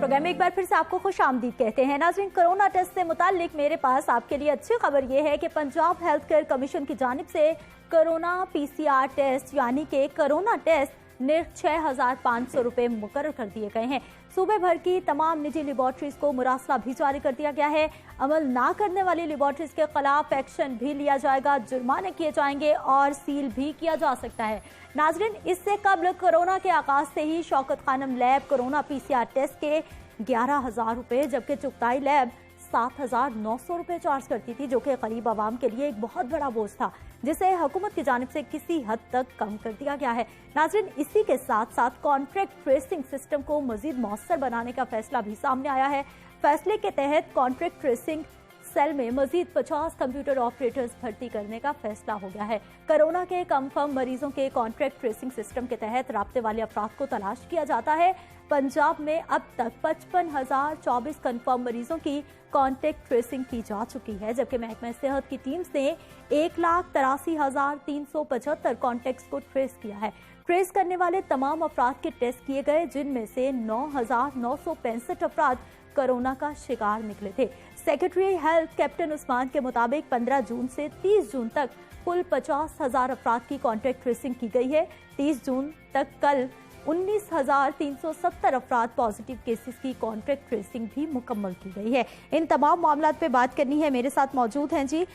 Programme में एक बार फिर से आपको खुशामदीद कहते हैं। नाज़रीन, कोरोना टेस्ट से मुताल्लिक मेरे पास आपके लिए अच्छी खबर यह है कि पंजाब हेल्थ केयर कमीशन की जानिब से कोरोना PCR टेस्ट यानी कि कोरोना टेस्ट निर्ख 6,500 रुपये मुकर्रर कर दिए गए हैं। सूबे भर की तमाम निजी लेबॉर्ट्रीज को मुरासला भी जारी कर दिया गया है। अमल ना करने वाली लेबॉर्ट्रीज के खिलाफ एक्शन भी लिया जाएगा, जुर्माने किए जाएंगे और सील भी किया जा सकता है। नाजरीन, इससे कबल कोरोना के आगाज से ही Shaukat Khanum lab corona PCR test के 11,000 रुपये जबकि चुगताई लैब 7,900 रुपये चार्ज करती थी, जो कि गरीब आवाम के लिए एक बहुत बड़ा बोझ था, जिसे हुकूमत की जानिब से किसी हद तक कम कर दिया गया है। नाज़रीन, इसी के साथ साथ कॉन्ट्रैक्ट ट्रेसिंग सिस्टम को मजीद मौसर बनाने का फैसला भी सामने आया है। फैसले के तहत कॉन्ट्रैक्ट ट्रेसिंग सेल में मजीद 50 कंप्यूटर ऑपरेटर्स भर्ती करने का फैसला हो गया है। कोरोना के कंफर्म मरीजों के कॉन्ट्रैक्ट ट्रेसिंग सिस्टम के तहत राब्ते वाले अफराद को तलाश किया जाता है। पंजाब में अब तक 55,024 कंफर्म मरीजों की कॉन्टैक्ट ट्रेसिंग की जा चुकी है, जबकि महकमा सेहत की टीम ने 1,83,375 कॉन्टैक्ट्स को ट्रेस किया है। ट्रेस करने वाले तमाम अफराद के टेस्ट किए गए, जिनमें से 9,965 अफराद कोरोना का शिकार निकले थे। सेक्रेटरी हेल्थ कैप्टन उस्मान के मुताबिक 15 जून से 30 जून तक कुल 50,000 अफराद की कॉन्टैक्ट ट्रेसिंग की गई है। 30 जून तक कल 19,370 अफराद पॉजिटिव केसेस की कॉन्ट्रैक्ट ट्रेसिंग भी मुकम्मल की गई है। इन तमाम मामलों पे बात करनी है। मेरे साथ मौजूद हैं जी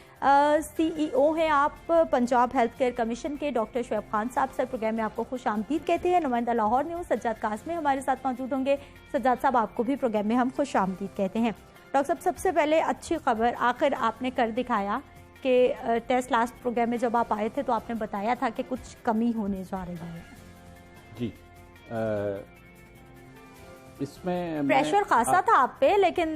CEO हैं आप पंजाब हेल्थ केयर कमीशन के डॉक्टर शुएब खान साहब। सर, प्रोग्राम में आपको खुश आमदीद कहते हैं। नुमाइंदा लाहौर न्यूज़ सज्जाद कासमी हमारे साथ मौजूद होंगे। सज्जाद साहब, आपको भी प्रोग्राम में हम खुश आमदीद कहते हैं। डॉक्टर साहब, सबसे पहले अच्छी खबर आखिर आपने कर दिखाया कि टेस्ट लास्ट प्रोग्राम में जब आप आए थे तो आपने बताया था कि कुछ कमी होने जा रही है। जी, इसमें प्रेशर खासा था आप पे, लेकिन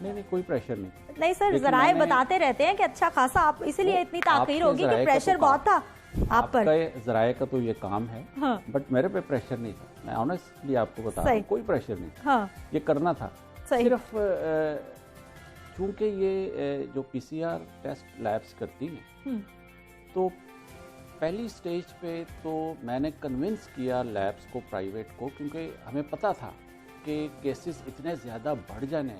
नहीं कोई प्रेशर नहीं सर, जराए बताते रहते हैं कि अच्छा खासा, आप इसीलिए इतनी ताकीर होगी कि प्रेशर बहुत था आप पर। जराए का तो ये काम है, हाँ। बट मेरे पे प्रेशर नहीं था, मैं ऑनेस्टली आपको बता रहा हूं, कोई प्रेशर नहीं था, हाँ। ये करना था सिर्फ चूंकि ये जो PCR टेस्ट लैब्स करती हैं, तो पहली स्टेज पे तो मैंने कन्विंस किया लैब्स को, प्राइवेट को, क्योंकि हमें पता था कि केसेस इतने ज़्यादा बढ़ जाने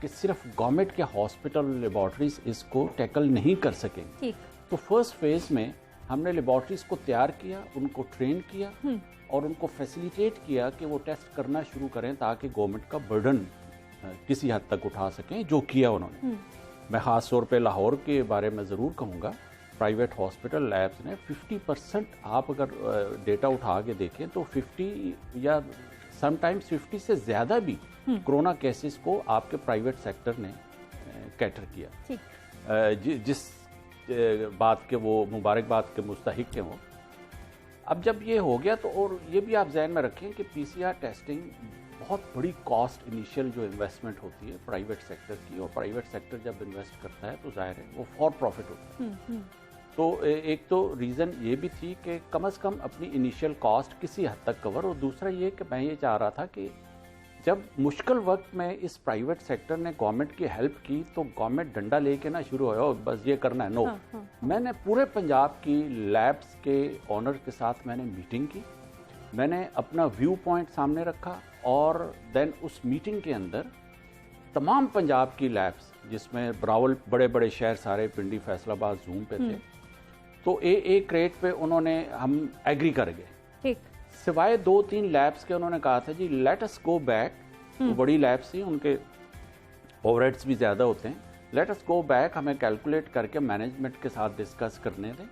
कि सिर्फ गवर्नमेंट के हॉस्पिटल लेबॉर्ट्रीज इसको टैकल नहीं कर सकेंगे। तो फर्स्ट फेज में हमने लेबॉर्ट्रीज को तैयार किया, उनको ट्रेन किया और उनको फैसिलिटेट किया कि वो टेस्ट करना शुरू करें ताकि गवर्नमेंट का बर्डन किसी हद तक उठा सकें, जो किया उन्होंने। मैं ख़ास तौर पे लाहौर के बारे में ज़रूर कहूँगा, प्राइवेट हॉस्पिटल लैब्स ने 50%, आप अगर डेटा उठा के देखें तो 50 या समटाइम्स 50 से ज़्यादा भी कोरोना केसेस को आपके प्राइवेट सेक्टर ने कैटर किया, जिस बात के वो मुबारकबाद के मुस्तहिक हैं वो। अब जब ये हो गया तो, और ये भी आप जहन में रखें कि PCR टेस्टिंग बहुत बड़ी कॉस्ट, इनिशियल जो इन्वेस्टमेंट होती है प्राइवेट सेक्टर की, और प्राइवेट सेक्टर जब इन्वेस्ट करता है तो जाहिर है वो फॉर प्रॉफिट होता है। तो एक तो रीज़न ये भी थी कि कम से कम अपनी इनिशियल कॉस्ट किसी हद तक कवर, और दूसरा ये कि मैं ये चाह रहा था कि जब मुश्किल वक्त में इस प्राइवेट सेक्टर ने गवर्नमेंट की हेल्प की तो गवर्नमेंट डंडा लेके ना शुरू हो बस ये करना है, नो। मैंने पूरे पंजाब की लैब्स के ऑनर के साथ मैंने मीटिंग की, मैंने अपना व्यू पॉइंट सामने रखा, और देन उस मीटिंग के अंदर तमाम पंजाब की लैब्स, जिसमें बरावल बड़े बड़े शहर सारे, पिंडी, फैसलाबाद, जूम पे थे, तो एक रेट पे उन्होंने हम एग्री कर गए। सिवाय 2-3 लैब्स के उन्होंने कहा था जी लेट अस गो बैक, तो बड़ी लैब्स थी, उनके ओवरहेड्स भी ज़्यादा होते हैं, लेट अस गो बैक, हमें कैलकुलेट करके मैनेजमेंट के साथ डिस्कस करने दें।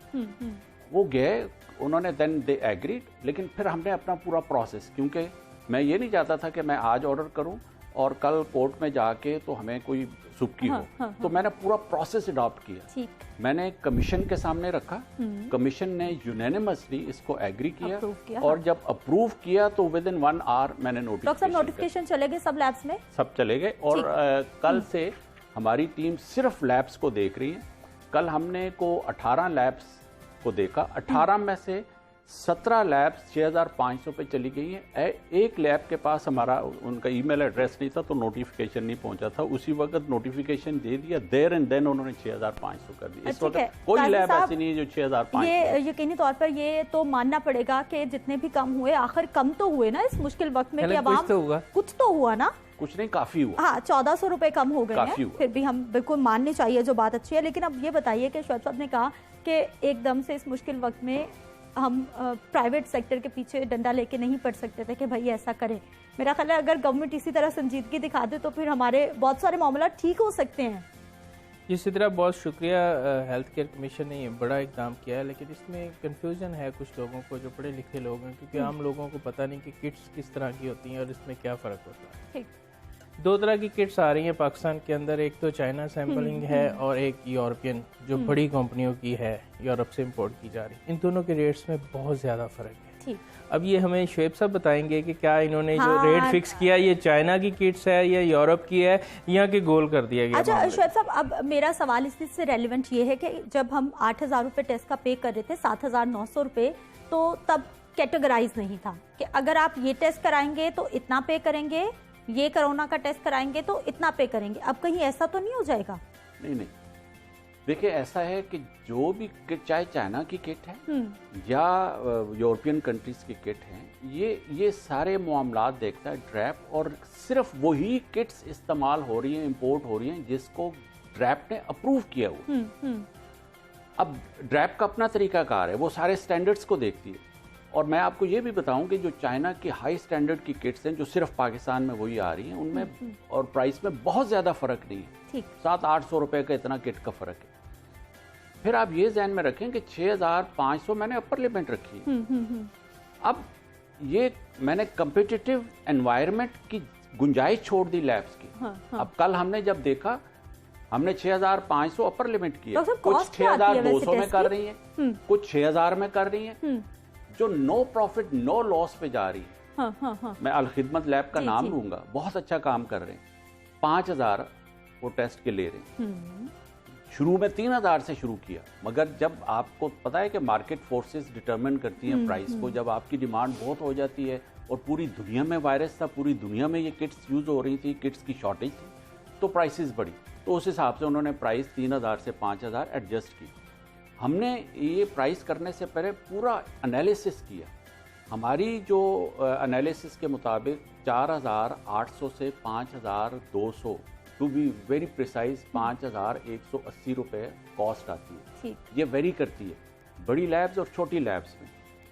वो गए, उन्होंने देन दे एग्रीड, लेकिन फिर हमने अपना पूरा प्रोसेस, क्योंकि मैं ये नहीं चाहता था कि मैं आज ऑर्डर करूं और कल कोर्ट में जाके तो हमें कोई सुबकी हो, तो मैंने पूरा प्रोसेस अडॉप्ट किया, मैंने कमीशन के सामने रखा, कमीशन ने यूनैनिमसली इसको एग्री किया, और जब अप्रूव किया तो विद इन 1 आवर मैंने नोटिफिकेशन चले गए सब लैब्स में, सब चले गए, और कल से हमारी टीम सिर्फ लैब्स को देख रही है। कल हमने को 18 लैब्स को देखा, 18 में से 17 लैब्स 6,500 पे चली गई हैं। एक लैब के पास हमारा उनका ईमेल एड्रेस नहीं था तो नोटिफिकेशन नहीं पहुंचा था, उसी वक्त नोटिफिकेशन दे दिया, देयर एंड देन उन्होंने 6,500 कर दिया। इस वक्त कोई लैब ऐसी नहीं है जो 6,500। ये यकीनी तौर पर ये तो मानना पड़ेगा कि जितने भी कम हुए, आखिर कम तो हुए ना इस मुश्किल वक्त में, कि अवाम कुछ तो हुआ ना। कुछ नहीं, काफी हुआ। हाँ, 1400 रुपए कम हो गए हैं, फिर भी हम बिल्कुल मानने चाहिए, जो बात अच्छी है। लेकिन अब ये बताइए कि शोएब साहब ने कहा कि एकदम से इस मुश्किल वक्त में हम प्राइवेट सेक्टर के पीछे डंडा लेके नहीं पड़ सकते थे कि भाई ऐसा करें। मेरा ख्याल है अगर गवर्नमेंट इसी तरह संजीदगी दिखा दे तो फिर हमारे बहुत सारे मामला ठीक हो सकते हैं। इसी तरह बहुत शुक्रिया, हेल्थ केयर कमीशन ने ये बड़ा इकदाम किया है, लेकिन इसमें कंफ्यूजन है कुछ लोगों को, जो पढ़े लिखे लोग हैं, क्योंकि आम लोगों को पता नहीं कि किट्स किस तरह की होती हैं और इसमें क्या फ़र्क होता है। दो तरह की किट्स आ रही हैं पाकिस्तान के अंदर, एक तो चाइना सैम्पलिंग है और एक यूरोपियन जो बड़ी कंपनियों की है, यूरोप से इंपोर्ट की जा रही। इन दोनों के रेट्स में बहुत ज़्यादा फ़र्क है। अब ये हमें शोएब साहब बताएंगे कि क्या इन्होंने जो रेट फिक्स किया ये चाइना की किट्स है या यूरोप की है, या कि गोल कर दिया गया? अच्छा शोएब साहब, अब मेरा सवाल इससे रेलेवेंट ये है कि जब हम 8,000 रुपये टेस्ट का पे कर रहे थे, 7,900 रुपये, तो तब कैटेगराइज नहीं था कि अगर आप ये टेस्ट कराएंगे तो इतना पे करेंगे, ये कोरोना का टेस्ट कराएंगे तो इतना पे करेंगे। अब कहीं ऐसा तो नहीं हो जाएगा? नहीं, देखिए ऐसा है कि जो भी किट, चाहे चाइना की किट है या यूरोपियन कंट्रीज की किट है, ये सारे मामला देखता है ड्रैप, और सिर्फ वही किट्स इस्तेमाल हो रही हैं, इंपोर्ट हो रही हैं जिसको ड्रैप ने अप्रूव किया हुआ। अब ड्रैप का अपना तरीकाकार है, वो सारे स्टैंडर्ड्स को देखती है। और मैं आपको ये भी बताऊं कि जो चाइना की हाई स्टैंडर्ड की किट्स हैं, जो सिर्फ पाकिस्तान में वही आ रही हैं, उनमें और प्राइस में बहुत ज़्यादा फ़र्क नहीं है, 700-800 रुपये का इतना किट का फ़र्क है। फिर आप ये ध्यान में रखें कि 6,500 मैंने अपर लिमिट रखी। अब ये मैंने कम्पिटिटिव एनवायरनमेंट की गुंजाइश छोड़ दी लैब्स की। अब कल हमने जब देखा, हमने 6,500 अपर लिमिट किया, कुछ 6,200 में कर रही है, कुछ 6,000 में कर रही है, जो नो प्रॉफिट नो लॉस पे जा रही है। मैं अल खिदमत लैब का नाम लूंगा, बहुत अच्छा काम कर रहे हैं। 5,000 वो टेस्ट के ले रहे हैं। शुरू में 3,000 से शुरू किया, मगर जब आपको पता है कि मार्केट फोर्सेस डिटरमिन करती हैं प्राइस को, जब आपकी डिमांड बहुत हो जाती है और पूरी दुनिया में वायरस था, पूरी दुनिया में ये किट्स यूज हो रही थी, किट्स की शॉर्टेज थी, तो प्राइसेस बढ़ी। तो उस हिसाब से उन्होंने प्राइस 3,000 से 5,000 एडजस्ट की। हमने ये प्राइस करने से पहले पूरा एनालिसिस किया। हमारी जो एनालिसिस के मुताबिक 4,800 से 5,200, टू बी वेरी प्रिसाइज 5,180 रुपये कॉस्ट आती है। ये वेरी करती है बड़ी लैब्स और छोटी लैब्स में।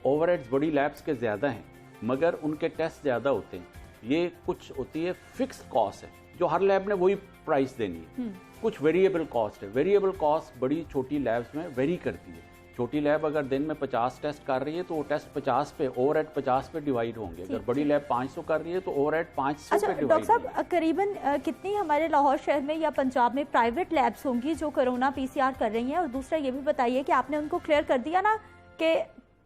ओवरहेड्स बड़ी लैब्स के ज़्यादा हैं, मगर उनके टेस्ट ज़्यादा होते हैं। ये कुछ होती है फिक्स कॉस्ट है, जो हर लैब ने वही प्राइस देनी है। कुछ वेरिएबल कॉस्ट है। वेरिएबल कॉस्ट बड़ी छोटी लैब्स में वेरी करती है। छोटी लैब अगर दिन में 50 टेस्ट कर रही है तो वो टेस्ट 50 पे, ओवरहेड 50 पे डिवाइड होंगे। अगर बड़ी लैब 500 कर रही है तो ओवरहेड 500 पे डिवाइड। डॉक्टर साहब, करीबन कितनी हमारे लाहौर शहर में या पंजाब में प्राइवेट लैब्स होंगी जो कोरोना PCR कर रही हैं? और दूसरा ये भी बताइए कि आपने उनको क्लियर कर दिया ना कि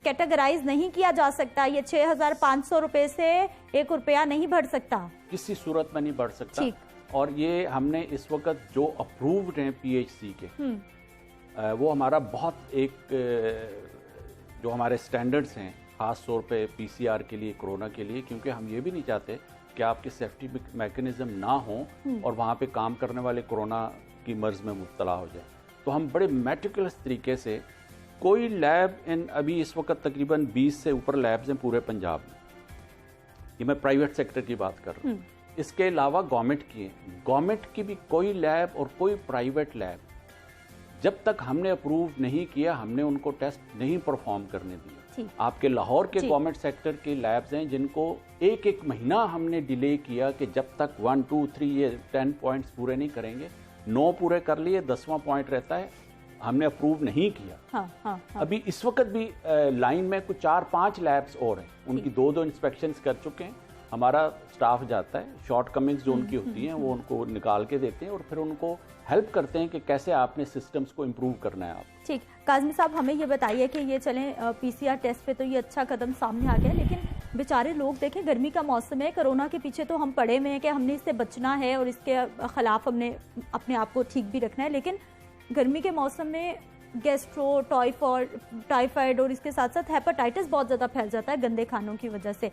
कैटेगराइज नहीं किया जा सकता, ये 6,500 रुपए से 1 रुपया नहीं बढ़ सकता, किसी सूरत में नहीं बढ़ सकता। और ये हमने इस वक्त जो अप्रूव्ड हैं PHC के, वो हमारा बहुत एक जो हमारे स्टैंडर्ड्स हैं ख़ास तौर पे PCR के लिए, कोरोना के लिए, क्योंकि हम ये भी नहीं चाहते कि आपके सेफ्टी मैकेनिज्म ना हो और वहाँ पे काम करने वाले कोरोना की मर्ज में मुब्तला हो जाए। तो हम बड़े मेटिकुलस तरीके से, कोई लैब अभी इस वक्त तकरीबन 20 से ऊपर लैब्स हैं पूरे पंजाब में। ये मैं प्राइवेट सेक्टर की बात कर रहा हूँ। इसके अलावा गवर्नमेंट की है। गवर्नमेंट की भी कोई लैब और कोई प्राइवेट लैब जब तक हमने अप्रूव नहीं किया, हमने उनको टेस्ट नहीं परफॉर्म करने दिए। आपके लाहौर के गवर्नमेंट सेक्टर के लैब्स हैं जिनको एक महीना हमने डिले किया कि जब तक 1, 2, 3 ये 10 पॉइंट्स पूरे नहीं करेंगे। 9 पूरे कर लिए, 10वां पॉइंट रहता है, हमने अप्रूव नहीं किया। हाँ। अभी इस वक्त भी लाइन में कुछ 4-5 लैब्स और हैं, उनकी 2 इंस्पेक्शंस कर चुके हैं। हमारा स्टाफ जाता है, शॉर्ट कमिंग्स जो उनकी होती हैं वो उनको निकाल के देते हैं और फिर उनको हेल्प करते हैं कि कैसे आपने सिस्टम्स को इम्प्रूव करना है। आप ठीक, काज़मी साहब हमें ये बताइए कि ये चलें PCR टेस्ट पे तो ये अच्छा कदम सामने आ गया, लेकिन बेचारे लोग देखें, गर्मी का मौसम है, कोरोना के पीछे तो हम पड़े हुए हैं कि हमने इससे बचना है और इसके खिलाफ हमने अपने आप को ठीक भी रखना है, लेकिन गर्मी के मौसम में गैस्ट्रो, टाइफाइड और इसके साथ साथ हेपेटाइटिस बहुत ज़्यादा फैल जाता है गंदे खानों की वजह से।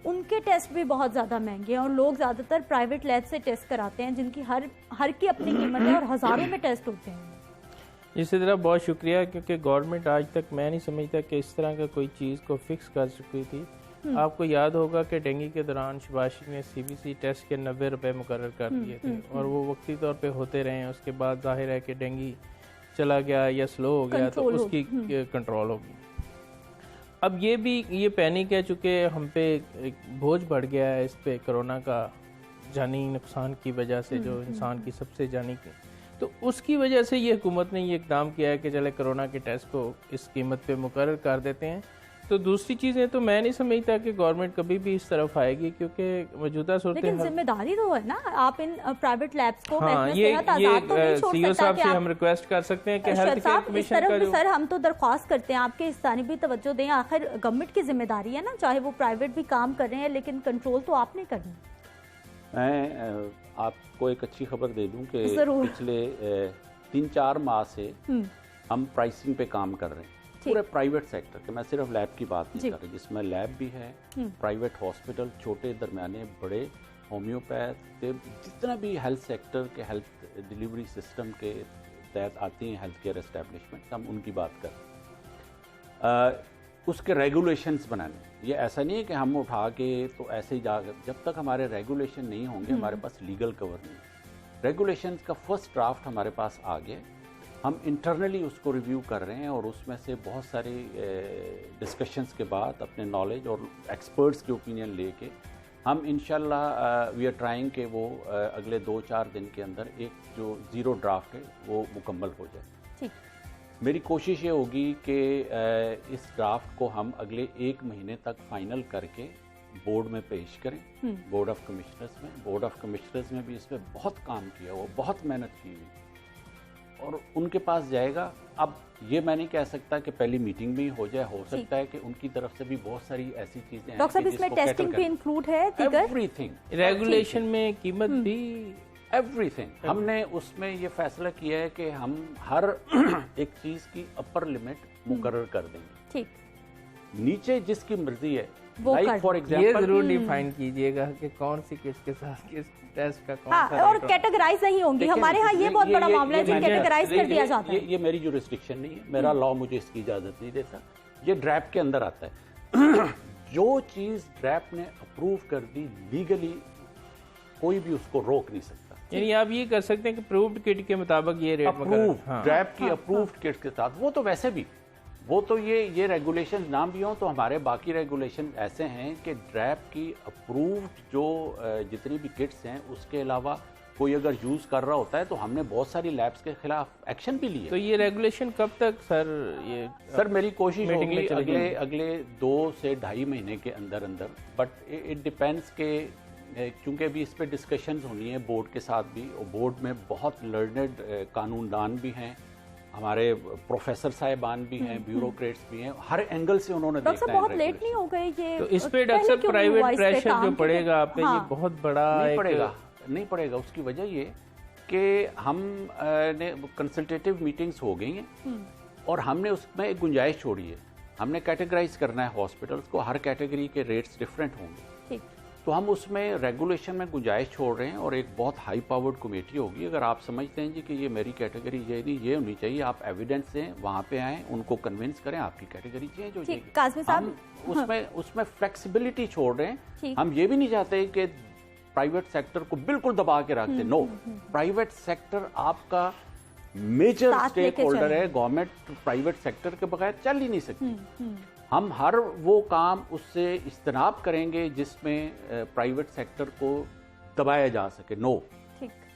उनके टेस्ट भी बहुत ज़्यादा महंगे हैं और लोग ज़्यादातर प्राइवेट लैब से टेस्ट कराते हैं जिनकी हर की अपनी कीमत है और हज़ारों में टेस्ट होते हैं। इसी तरह बहुत शुक्रिया, क्योंकि गवर्नमेंट आज तक मैं नहीं समझता कि इस तरह का कोई चीज़ को फिक्स कर चुकी थी आपको याद होगा कि डेंगू के दौरान शबाशी ने CBC टेस्ट के 90 रुपए मुकर्रर कर दिए थे और वो वक्ती तौर पे होते रहे हैं। उसके बाद जाहिर है कि डेंगू चला गया या स्लो हो गया तो उसकी कंट्रोल होगी। अब ये पैनिक है, चूँकि हम पे एक बोझ बढ़ गया है इस पे कोरोना का जानी नुकसान की वजह से, जो इंसान की सबसे जानी की, तो उसकी वजह से ये हुकूमत ने ये इक़दाम किया है कि चले कोरोना के टेस्ट को इस कीमत पे मुकर्रर कर देते हैं। तो दूसरी चीज़ें तो मैं नहीं समझता कि गवर्नमेंट कभी भी इस तरफ आएगी, क्योंकि मौजूदा सूरत लेकिन जिम्मेदारी तो है ना, आप इन प्राइवेट लैब्स को CEO साहब से हम रिक्वेस्ट कर सकते हैं कि हेल्थ केयर कमीशन का जो सर हम तो दरख्वास्त करते हैं आपके इस जानिब भी तवज्जो दें। आखिर गवर्नमेंट की जिम्मेदारी है ना, चाहे वो प्राइवेट भी काम कर रहे हैं, लेकिन कंट्रोल तो आपने करना। मैं आपको एक अच्छी खबर दे दूं कि पिछले 3-4 माह से हम प्राइसिंग पे काम कर रहे हैं पूरे प्राइवेट सेक्टर के। मैं सिर्फ लैब की बात नहीं कर रही, जिसमें लैब भी है, प्राइवेट हॉस्पिटल, छोटे दरमियाने बड़े, होम्योपैथ, जितना भी हेल्थ सेक्टर के हेल्थ डिलीवरी सिस्टम के तहत आती हैं हेल्थ केयर एस्टेब्लिशमेंट, हम उनकी बात कर रहे हैं। उसके रेगुलेशंस बनाने, ये ऐसा नहीं है कि हम उठा के तो ऐसे ही जब तक हमारे रेगुलेशन नहीं होंगे हमारे पास लीगल कवर नहीं। रेगुलेशंस का फर्स्ट ड्राफ्ट हमारे पास आ गया, हम इंटरनली उसको रिव्यू कर रहे हैं और उसमें से बहुत सारी डिस्कशंस के बाद अपने नॉलेज और एक्सपर्ट्स के ओपिनियन लेके हम इंशाल्लाह वी आर ट्राइंग के वो अगले 2-4 दिन के अंदर एक जो ज़ीरो ड्राफ्ट है वो मुकम्मल हो जाए। ठीक, मेरी कोशिश ये होगी कि इस ड्राफ्ट को हम अगले 1 महीने तक फाइनल करके बोर्ड में पेश करें, बोर्ड ऑफ कमिश्नर्स में। बोर्ड ऑफ कमिश्नर्स में भी इस पर बहुत काम किया हुआ, बहुत मेहनत की हुई और उनके पास जाएगा। अब ये मैं नहीं कह सकता कि पहली मीटिंग में ही हो जाए, हो सकता है कि उनकी तरफ से भी बहुत सारी ऐसी चीजें हैं। डॉक्टर साहब इसमें टेस्टिंग भी इंक्लूड है, एवरीथिंग, रेगुलेशन में कीमत भी, एवरीथिंग। हमने उसमें ये फैसला किया है कि हम हर एक चीज की अपर लिमिट मुकर्रर कर देंगे। ठीक, नीचे जिसकी मर्जी है, लाइक फॉर एग्जांपल ये जरूर डिफाइन कीजिएगा कि कौन सी किट्स के साथ किस टेस्ट का कौन सा और कैटेगराइज नहीं होंगी। हमारे यहाँ ये बहुत बड़ा मामला है जो कैटेगराइज कर दिया जाता है। ये मेरी जुरिस्डिक्शन नहीं है, मेरा लॉ मुझे इसकी इजाजत नहीं देता, ये ड्रैप के अंदर आता है। जो चीज ड्रैप ने अप्रूव कर दी लीगली, कोई भी उसको रोक नहीं सकता। यानी आप ये कर सकते हैं कि अप्रूव्ड किट के मुताबिक ये रेट अप्रूव्ड ड्रैप की अप्रूव्ड किट के साथ, वो तो वैसे भी वो तो ये रेगुलेशन ना भी हों तो हमारे बाकी रेगुलेशन ऐसे हैं कि ड्रैप की अप्रूव्ड जो जितनी भी किट्स हैं उसके अलावा कोई अगर यूज़ कर रहा होता है तो हमने बहुत सारी लैब्स के खिलाफ एक्शन भी लिए। तो ये रेगुलेशन कब तक सर मेरी कोशिश होगी अगले 2 से 2.5 महीने के अंदर अंदर, बट इट डिपेंड्स के क्योंकि अभी इस पर डिस्कशंस होनी है बोर्ड के साथ भी, और बोर्ड में बहुत लर्नड कानूनदान भी हैं, हमारे प्रोफेसर साहिबान भी हैं, ब्यूरोक्रेट्स भी हैं, हर एंगल से उन्होंने देखना है। बहुत लेट नहीं हो गए ये? तो इस पे डॉक्टर साहब प्राइवेट प्रेशर जो पड़ेगा आप पे, ये बहुत बड़ा नहीं पड़ेगा। उसकी वजह ये कि हम ने कंसल्टेटिव मीटिंग्स हो गई हैं और हमने उसमें एक गुंजाइश छोड़ी है। हमने कैटेगराइज करना है हॉस्पिटल्स को, हर कैटेगरी के रेट्स डिफरेंट होंगे, तो हम उसमें रेगुलेशन में गुंजाइश छोड़ रहे हैं और एक बहुत हाई पावर्ड कमेटी होगी। अगर आप समझते हैं जी कि ये मेरी कैटेगरी ये होनी चाहिए, आप एविडेंस दें, वहाँ पे आएँ, उनको कन्विंस करें आपकी कैटेगरी चेंज हो जाएगी। काज़मी साहब, उसमें फ्लेक्सिबिलिटी छोड़ रहे हैं। हम ये भी नहीं चाहते कि प्राइवेट सेक्टर को बिल्कुल दबा के रख दें। नो, प्राइवेट सेक्टर आपका मेजर स्टेक होल्डर है, गवर्नमेंट प्राइवेट सेक्टर के बगैर चल ही नहीं सकती। हम हर वो काम उससे इज्तनाब करेंगे जिसमें प्राइवेट सेक्टर को दबाया जा सके। नो,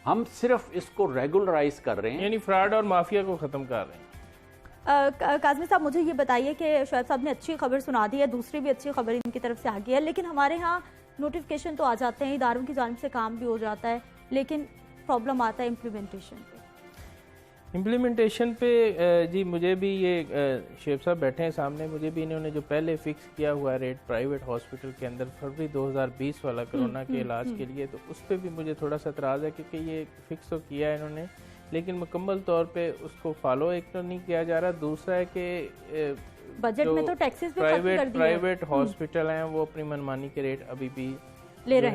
हम सिर्फ इसको रेगुलराइज कर रहे हैं, यानी फ्रॉड और माफिया को खत्म कर रहे हैं। काज़मी साहब, मुझे ये बताइए कि शोएब साहब ने अच्छी खबर सुना दी है, दूसरी भी अच्छी खबर इनकी तरफ से आ गई है, लेकिन हमारे यहाँ नोटिफिकेशन तो आ जाते हैं, इदारों की जानिब से काम भी हो जाता है, लेकिन प्रॉब्लम आता है इम्प्लीमेंटेशन पे। जी मुझे भी ये शेख साहब बैठे हैं सामने, मुझे भी इन्होंने जो पहले फिक्स किया हुआ रेट प्राइवेट हॉस्पिटल के अंदर फरवरी 2020 वाला कोरोना के इलाज के लिए, तो उस पर भी मुझे थोड़ा सा एतराज़ है क्योंकि ये फिक्स तो किया है इन्होंने, लेकिन मुकम्मल तौर पे उसको फॉलो एक तो नहीं किया जा रहा। दूसरा है कि बजट में तो टैक्सेस भी प्राइवेट हॉस्पिटल हैं वो अपनी मनमानी के रेट अभी भी ले रहे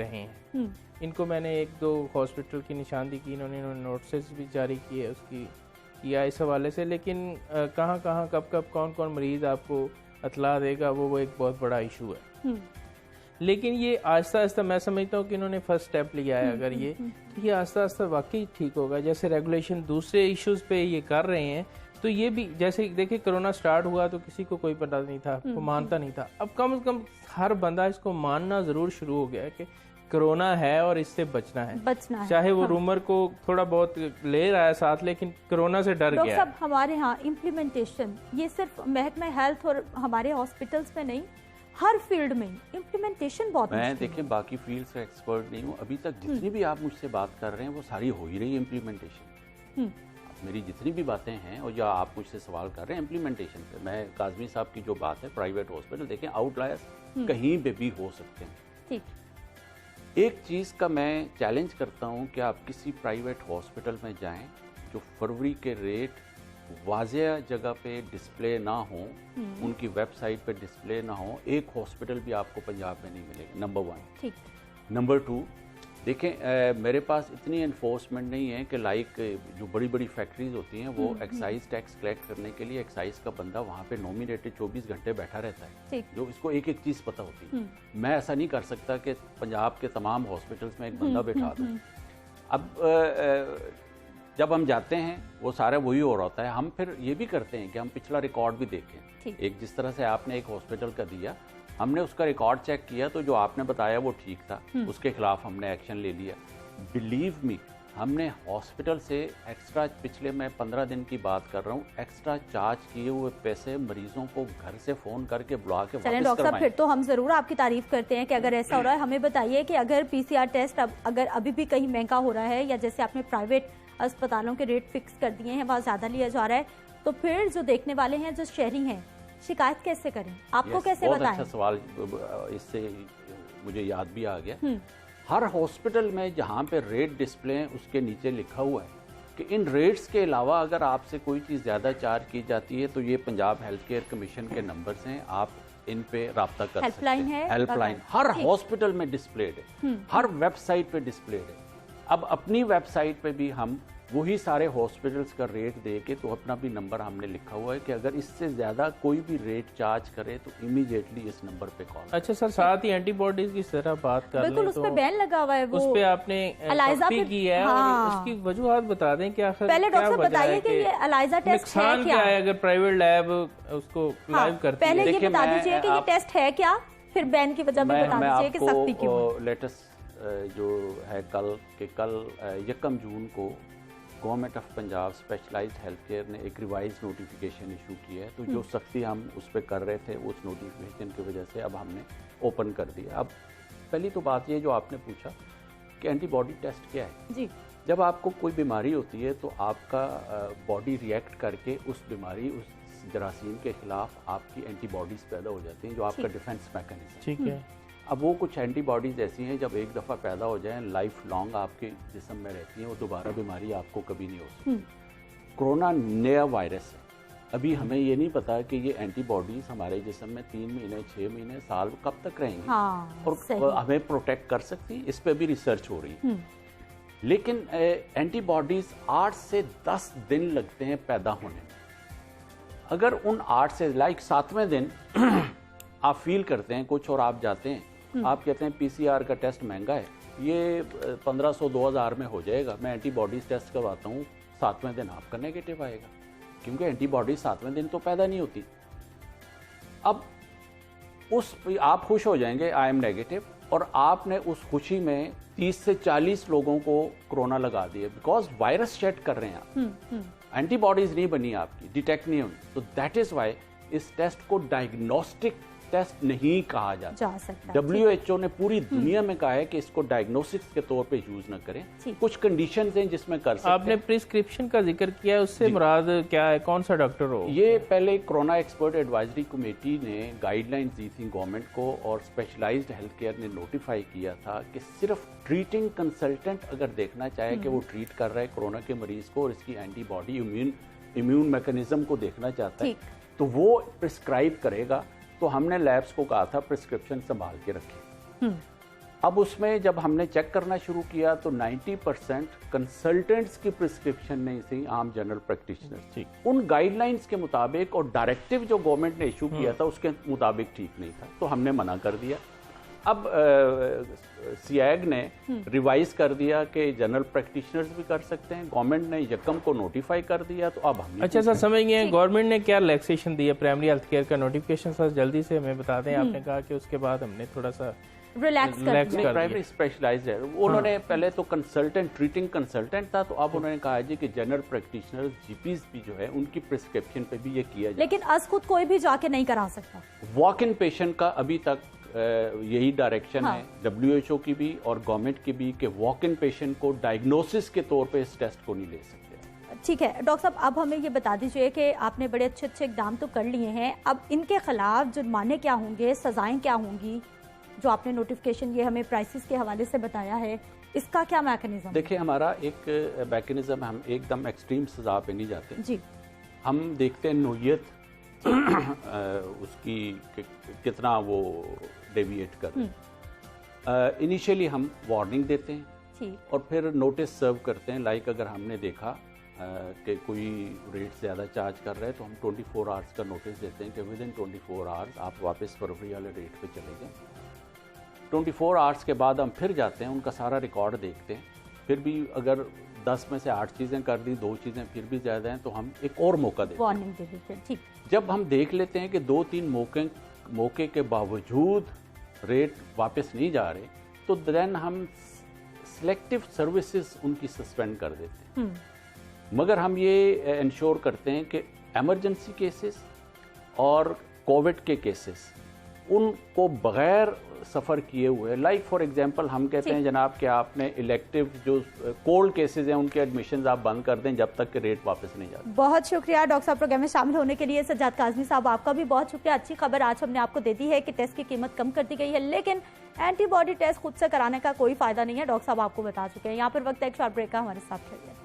हैं। इनको मैंने 1-2 हॉस्पिटल की निशानदी की, इन्होंने नोटिस भी जारी किए उसकी किया इस हवाले से, लेकिन कहाँ कब कौन मरीज़ आपको इतला देगा, वो एक बहुत बड़ा इशू है। लेकिन ये आहिस्ता आहिस्ता मैं समझता हूँ कि इन्होंने फर्स्ट स्टेप लिया है, अगर ये आहिस्ता आहिस्ता वाकई ठीक होगा। जैसे रेगुलेशन दूसरे इश्यूज पे ये कर रहे हैं, तो ये भी जैसे देखिए कोरोना स्टार्ट हुआ तो किसी को कोई पता नहीं था, को मानता नहीं था। अब कम से कम हर बंदा इसको मानना जरूर शुरू हो गया है कि कोरोना है और इससे बचना है। चाहे वो रूमर को थोड़ा बहुत ले रहा है साथ, लेकिन कोरोना से डर गया है। हमारे यहाँ इम्प्लीमेंटेशन ये सिर्फ महकमा हेल्थ और हमारे हॉस्पिटल्स में नहीं, हर फील्ड में इम्प्लीमेंटेशन बहुत। मैं देखिए बाकी फील्ड से एक्सपर्ट नहीं हूँ, अभी तक जितनी भी आप मुझसे बात कर रहे हैं वो सारी हो ही रही है इम्प्लीमेंटेशन। मेरी जितनी भी बातें हैं और या आप मुझसे सवाल कर रहे हैं इम्प्लीमेंटेशन पे, मैं काजमी साहब की जो बात है प्राइवेट हॉस्पिटल, देखें आउटलायर्स कहीं पे भी हो सकते हैं। ठीक। एक चीज़ का मैं चैलेंज करता हूँ कि आप किसी प्राइवेट हॉस्पिटल में जाएं, जो फरवरी के रेट वाज़ेह जगह पे डिस्प्ले ना हो, उनकी वेबसाइट पे डिस्प्ले ना हो, एक हॉस्पिटल भी आपको पंजाब में नहीं मिलेगा। नंबर 1। ठीक। नंबर 2, देखें मेरे पास इतनी एनफोर्समेंट नहीं है कि लाइक जो बड़ी बड़ी फैक्ट्रीज होती हैं वो एक्साइज टैक्स कलेक्ट करने के लिए एक्साइज का बंदा वहाँ पे नॉमिनेटेड 24 घंटे बैठा रहता है, जो इसको एक एक चीज़ पता होती है। मैं ऐसा नहीं कर सकता कि पंजाब के तमाम हॉस्पिटल्स में एक बंदा बैठा दूँ। अब जब हम जाते हैं वो सारा वही हो रहा होता है। हम फिर ये भी करते हैं कि हम पिछला रिकॉर्ड भी देखें। एक जिस तरह से आपने एक हॉस्पिटल का दिया, हमने उसका रिकॉर्ड चेक किया तो जो आपने बताया वो ठीक था, उसके खिलाफ हमने एक्शन ले लिया। बिलीव मी, हमने हॉस्पिटल से एक्स्ट्रा, पिछले मैं 15 दिन की बात कर रहा हूँ, एक्स्ट्रा चार्ज किए हुए पैसे मरीजों को घर से फोन करके बुला के वापस डॉक्टर साहब, फिर तो हम जरूर आपकी तारीफ करते हैं कि अगर ऐसा हो रहा है। हमें बताइए कि अगर PCR टेस्ट अगर अभी भी कहीं महंगा हो रहा है, या जैसे आपने प्राइवेट अस्पतालों के रेट फिक्स कर दिए हैं, वहाँ ज़्यादा लिया जा रहा है, तो फिर जो देखने वाले हैं, जो शहरी हैं, शिकायत कैसे करें? आपको कैसे बताएं? बहुत अच्छा सवाल, इससे मुझे याद भी आ गया। हर हॉस्पिटल में जहाँ पे रेट डिस्प्ले है उसके नीचे लिखा हुआ है कि इन रेट्स के अलावा अगर आपसे कोई चीज़ ज़्यादा चार्ज की जाती है तो ये पंजाब हेल्थ केयर कमीशन के नंबर्स हैं, आप इन पे रब्ता कर सकते हैं। हेल्पलाइन हर हॉस्पिटल में डिस्प्लेड है, हर वेबसाइट पे डिस्प्लेड है। अब अपनी वेबसाइट पे भी हम वही सारे हॉस्पिटल्स का रेट दे के, तो अपना भी नंबर हमने लिखा हुआ है कि अगर इससे ज्यादा कोई भी रेट चार्ज करे तो इमीडिएटली इस नंबर पे कॉल। अच्छा सर, साथ ही एंटीबॉडीज की तरह बात कर बिल्कुल, उस पे बैन लगा हुआ है, वो उस पे आपने सख्ती की है। और उसकी वजूहात बता दें क्या? पहले डॉक्टर साहब बताइए कि ये एलाइजा टेस्ट है क्या है, अगर प्राइवेट लैब उसको लाइव करती है। पहले ये बता दीजिए कि ये टेस्ट है क्या, फिर बैन की वजह भी बता दीजिए कि सख्ती क्यों। लेटेस्ट जो है कल 1 जून को government of Punjab specialized health care ने एक रिवाइज नोटिफिकेशन इशू किया है। तो जो सख्ती हम उस पर कर रहे थे उस नोटिफिकेशन की वजह से अब हमने ओपन कर दिया। अब पहली तो बात ये जो आपने पूछा कि एंटीबॉडी टेस्ट क्या है जी। जब आपको कोई बीमारी होती है तो आपका बॉडी रिएक्ट करके उस बीमारी, उस जरासीम के खिलाफ आपकी एंटीबॉडीज पैदा हो जाती हैं, जो आपका डिफेंस मैकेनिज्म। ठीक है। अब वो कुछ एंटीबॉडीज़ ऐसी हैं जब एक दफ़ा पैदा हो जाएं लाइफ लॉन्ग आपके जिस्म में रहती हैं, वो दोबारा बीमारी आपको कभी नहीं हो सकती। कोरोना नया वायरस है, अभी हमें ये नहीं पता कि ये एंटीबॉडीज़ हमारे जिस्म में 3 महीने, 6 महीने, साल कब तक रहेंगी। और हमें प्रोटेक्ट कर सकती, इस पर भी रिसर्च हो रही है। लेकिन एंटीबॉडीज़ 8 से 10 दिन लगते हैं पैदा होने में। अगर उन 8 से 7वें दिन आप फील करते हैं कुछ और आप जाते हैं, आप कहते हैं PCR का टेस्ट महंगा है, ये 1500-2000 में हो जाएगा, मैं एंटीबॉडीज टेस्ट करवाता हूँ, 7वें दिन आपका नेगेटिव आएगा, क्योंकि एंटीबॉडीज 7वें दिन तो पैदा नहीं होती। अब आप खुश हो जाएंगे आई एम नेगेटिव, और आपने उस खुशी में 30 से 40 लोगों को कोरोना लगा दिया, बिकॉज वायरस शेड कर रहे हैं आप, एंटीबॉडीज नहीं बनी आपकी, डिटेक्ट नहीं हुई। तो दैट इज वाई इस टेस्ट को डायग्नोस्टिक टेस्ट नहीं कहा जा सकता। WHO ने पूरी दुनिया में कहा है कि इसको डायग्नोस्टिक्स के तौर पे यूज न करें। कुछ कंडीशंस हैं जिसमें कर सकते हैं। आपने प्रिस्क्रिप्शन का जिक्र किया, उससे मुराद क्या है, कौन सा डॉक्टर हो? ये पहले कोरोना एक्सपर्ट एडवाइजरी कमेटी ने गाइडलाइंस दी थी गवर्नमेंट को, और स्पेशलाइज्ड हेल्थ केयर ने नोटिफाई किया था कि सिर्फ ट्रीटिंग कंसल्टेंट अगर देखना चाहे कि वो ट्रीट कर रहा है कोरोना के मरीज को और इसकी एंटीबॉडी इम्यून मैकेनिज्म को देखना चाहता है, तो वो प्रिस्क्राइब करेगा। तो हमने लैब्स को कहा था प्रिस्क्रिप्शन संभाल के रखें। अब उसमें जब हमने चेक करना शुरू किया तो 90% कंसल्टेंट्स की प्रिस्क्रिप्शन नहीं थी, आम जनरल प्रैक्टिशनर्स थी। उन गाइडलाइंस के मुताबिक और डायरेक्टिव जो गवर्नमेंट ने इशू किया था उसके मुताबिक ठीक नहीं था, तो हमने मना कर दिया। अब सियाग ने रिवाइज कर दिया कि जनरल प्रैक्टिशनर्स भी कर सकते हैं, गवर्नमेंट ने यकम को नोटिफाई कर दिया, तो अब हम अच्छा सर समझ गए गवर्नमेंट ने क्या रिलैक्सेशन दी है प्राइमरी हेल्थ केयर का नोटिफिकेशन सर जल्दी से हमें बता दें। आपने कहा कि उसके बाद हमने थोड़ा सा रिलैक्स कर दिया। प्राइमरी स्पेशलाइज्ड है, उन्होंने पहले तो कंसल्टेंट ट्रीटिंग कंसल्टेंट था, तो अब उन्होंने कहा जी कि जनरल प्रैक्टिशनर जीपीज भी जो है उनकी प्रिस्क्रिप्शन पे भी ये किया जाए, लेकिन आज खुद कोई भी जाके नहीं करा सकता। वॉक इन पेशेंट का अभी तक यही डायरेक्शन है WHO की भी और गवर्नमेंट की भी कि वॉक इन पेशेंट को डायग्नोसिस के तौर पे इस टेस्ट को नहीं ले सकते। ठीक है डॉक्टर साहब, अब हमें ये बता दीजिए कि आपने बड़े अच्छे अच्छे इकदाम तो कर लिए हैं, अब इनके खिलाफ जुर्माने क्या होंगे, सजाएं क्या होंगी? जो आपने नोटिफिकेशन ये हमें प्राइसेस के हवाले से बताया है, इसका क्या मैकेनिज्म? देखिए हमारा एक मैकेनिज्म, हम एकदम एक्सट्रीम सजा पे नहीं जाते जी। हम देखते हैं नोयत उसकी कितना वो डेविएट कर इनिशियली हम वार्निंग देते हैं और फिर नोटिस सर्व करते हैं। लाइक अगर हमने देखा कि कोई रेट ज़्यादा चार्ज कर रहा है तो हम 24 आवर्स का नोटिस देते हैं कि विद इन 24 आवर्स आप वापस फरवरी वाले रेट पे चले जाएं। 24 आवर्स के बाद हम फिर जाते हैं, उनका सारा रिकॉर्ड देखते हैं, फिर भी अगर 10 में से 8 चीज़ें कर दी, 2 चीज़ें फिर भी ज़्यादा हैं, तो हम एक और मौका देते हैं। ठीक। जब हम देख लेते हैं कि 2-3 मौके के बावजूद रेट वापस नहीं जा रहे, तो देन हम सिलेक्टिव सर्विसेज उनकी सस्पेंड कर देते हैं। मगर हम ये इंश्योर करते हैं कि इमरजेंसी केसेस और कोविड के केसेस उनको बगैर सफ़र किए हुए, लाइक फॉर एग्जांपल हम कहते हैं जनाब कि आपने इलेक्टिव जो कोल्ड केसेस हैं उनके एडमिशंस आप बंद कर दें जब तक कि रेट वापस नहीं जाते। बहुत शुक्रिया डॉक्टर साहब प्रोग्राम में शामिल होने के लिए। सज्जाद काज़मी साहब आपका भी बहुत शुक्रिया। अच्छी खबर आज हमने आपको दे दी है कि टेस्ट की कीमत कम कर दी गई है, लेकिन एंटीबॉडी टेस्ट खुद से कराने का कोई फायदा नहीं है, डॉक्टर साहब आपको बता चुके हैं। यहाँ पर वक्त एक शॉर्ट ब्रेक का, हमारे साथ रहिए।